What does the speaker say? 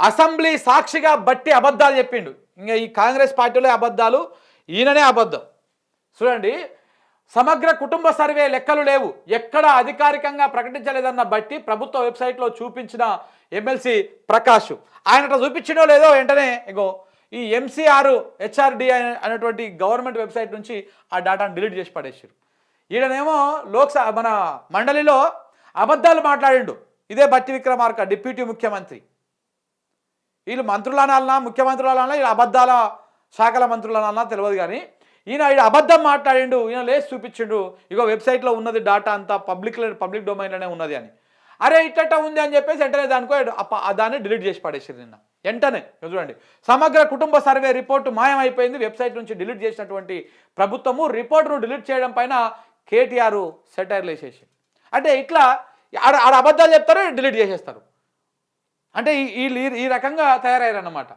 Assembly సాక్షిగా బట్టి అబద్ధాలు చెప్పిండు. ఇంకా ఈ కాంగ్రెస్ పార్టీలో అబద్ధాలు, ఈయననే అబద్ధం. చూడండి, సమగ్ర కుటుంబ సర్వే లెక్కలు లేవు, ఎక్కడ అధికారికంగా ప్రకటించలేదన్న బట్టి ప్రభుత్వ వెబ్సైట్లో చూపించిన ఎమ్మెల్సీ ప్రకాష్ ఆయన చూపించడో లేదో వెంటనే ఇగో ఈ ఎంసీఆర్ హెచ్ఆర్డి అనేటువంటి గవర్నమెంట్ వెబ్సైట్ నుంచి ఆ డేటాను డిలీట్ చేసి పడేసారు. ఈయననేమో మన మండలిలో అబద్ధాలు మాట్లాడిండు. ఇదే బట్టి విక్రమార్క డిప్యూటీ ముఖ్యమంత్రి. వీళ్ళు మంత్రులు అనాలన్నా, ముఖ్యమంత్రులు అనాలన్నా, వీళ్ళు అబద్ధాల శాఖల మంత్రులు అనాలన్నా తెలియదు. కానీ ఈయన అబద్ధం మాట్లాడిండు, ఈయన లేచి చూపించిండు, ఇగో వెబ్సైట్లో ఉన్నది డాటా అంతా పబ్లిక్ డొమైన్లోనే ఉన్నది అని. అరే ఇట్ట ఉంది అని చెప్పేసి వెంటనే దాన్ని డిలీట్ చేసి పడేసారు నిన్న వెంటనే. చూడండి, సమగ్ర కుటుంబ సర్వే రిపోర్టు మాయమైపోయింది, వెబ్సైట్ నుంచి డిలీట్ చేసినటువంటి ప్రభుత్వము రిపోర్టును డిలీట్ చేయడం పైన కేటీఆర్ సెటైర్లు వేసేసి, అంటే ఇట్లా ఆడ అబద్ధాలు చెప్తారు, డిలీట్ చేసేస్తారు. అంటే ఈ రకంగా తయారయ్యారన్నమాట.